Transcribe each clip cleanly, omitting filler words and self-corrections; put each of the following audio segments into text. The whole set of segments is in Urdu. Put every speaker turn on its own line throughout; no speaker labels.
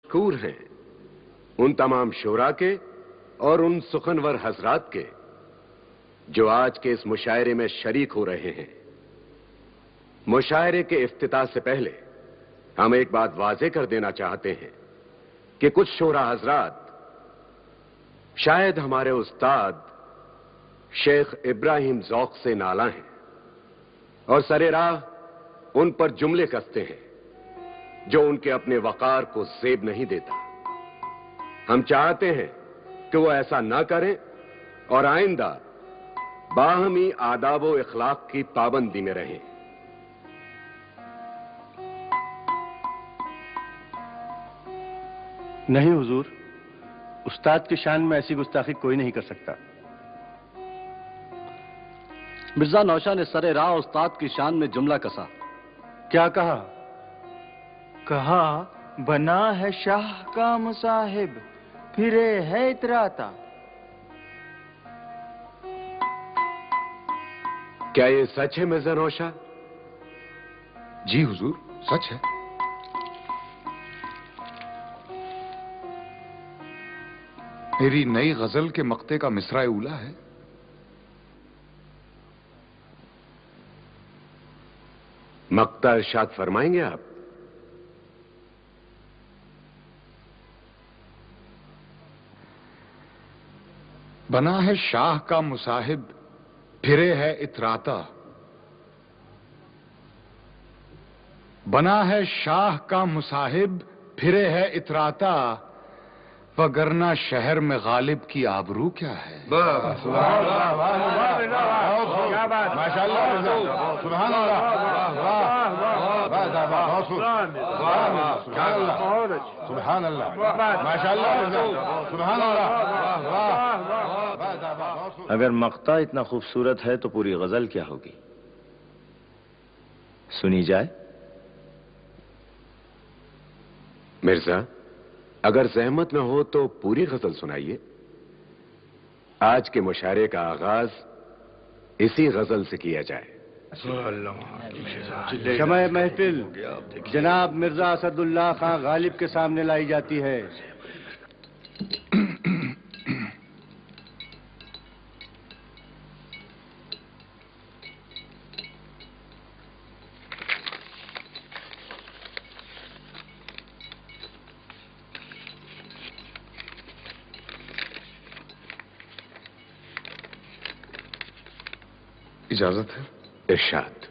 مشکور ہیں ان تمام شورا کے اور ان سخنور حضرات کے جو آج کے اس مشاعرے میں شریک ہو رہے ہیں۔ مشاعرے کے افتتاح سے پہلے ہم ایک بات واضح کر دینا چاہتے ہیں کہ کچھ شورا حضرات شاید ہمارے استاد شیخ ابراہیم ذوق سے نالاں ہیں اور سرے راہ ان پر جملے کستے ہیں جو ان کے اپنے وقار کو زیب نہیں دیتا۔ ہم چاہتے ہیں کہ وہ ایسا نہ کریں اور آئندہ باہمی آداب و اخلاق کی پابندی میں رہیں۔
نہیں حضور، استاد کی شان میں ایسی گستاخی کوئی نہیں کر سکتا۔
مرزا نوشا نے سرے راہ استاد کی شان میں جملہ کسا۔
کیا کہا؟
کہا بنا ہے شاہ کا مصاحب پھرے ہے اتراتا۔
کیا یہ سچ ہے مرزا نوشا؟
جی حضور، سچ ہے۔ میری نئی غزل کے مقطع کا مصرع اولا ہے۔
مقطع ارشاد فرمائیں گے آپ؟
بنا ہے شاہ کا مصاحب پھرے ہے اتراتا، بنا ہے شاہ کا مصاحب پھرے ہے اتراتا، وگرنہ شہر میں غالب کی آبرو کیا ہے؟
اگر مقطع اتنا خوبصورت ہے تو پوری غزل کیا ہوگی؟ سنی جائے؟
مرزا اگر زحمت نہ ہو تو پوری غزل سنائیے۔ آج کے مشاعرے کا آغاز اسی غزل سے کیا جائے۔
شمع محفل جناب مرزا اسد اللہ خان غالب کے سامنے لائی جاتی ہے۔
اجازت ہے؟
ارشاد۔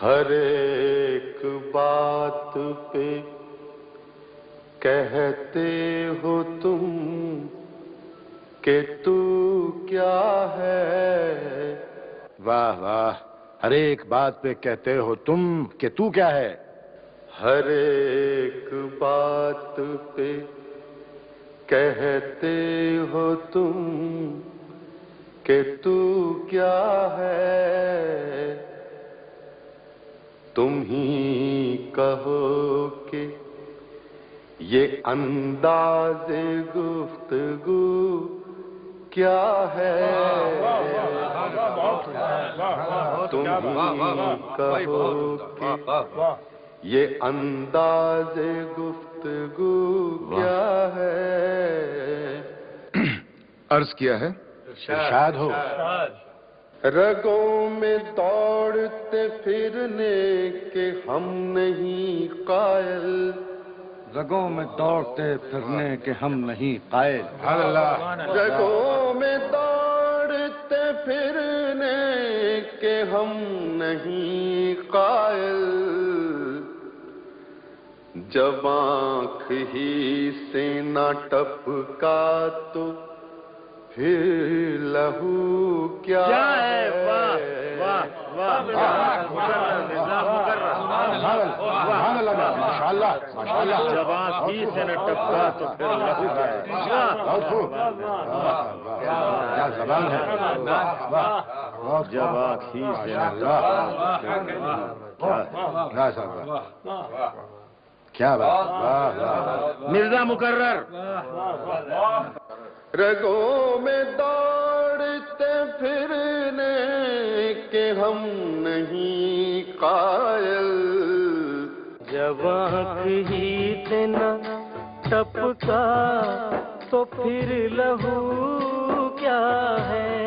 ہر ایک بات پہ کہتے ہو تم کہ تو کیا ہے۔
واہ واہ، ہر ایک بات پہ کہتے ہو تم کہ تو کیا ہے۔
ہر ایک بات پہ کہتے ہو تم کہ تو کیا ہے، تم ہی کہو کہ یہ انداز گفتگو کیا ہے، تم ہی کہو کہ یہ انداز گفتگو کیا ہے۔
عرض کیا ہے؟
ارشاد ہو۔
رگوں میں دوڑتے پھرنے کے ہم نہیں قائل،
رگوں میں دوڑتے پھرنے کے ہم نہیں قائل۔
رگوں میں دوڑتے پھرنے کے ہم نہیں قائل، جب آنکھ ہی سے نہ ٹپکا تو پھر لہو کیا ہے۔
جب آنکھ ہی سے نہ ٹپکا تو پھر لہو کیا
کیا زبان ہے۔
جب آنکھ ہی سے
کیا بات۔
مرزا مقرر۔
رگوں میں دوڑتے پھرنے ہم نہیں قائل.
جب آنکھ ہی سے نہ ٹپکا تو پھر لہو کیا ہے.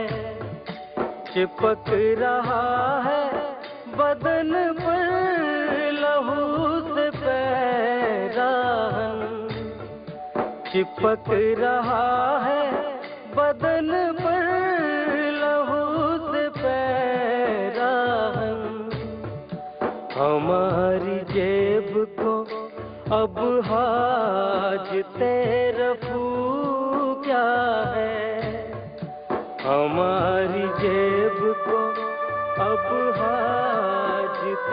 چپک رہا ہے بدن پر لہو سے پیراہن. چپک رہا ہے بدن پر لہو سے پیراہن. ہماری جیب کو اب حاجت رفو کیا ہے. ہماری جیب کو اب حاجت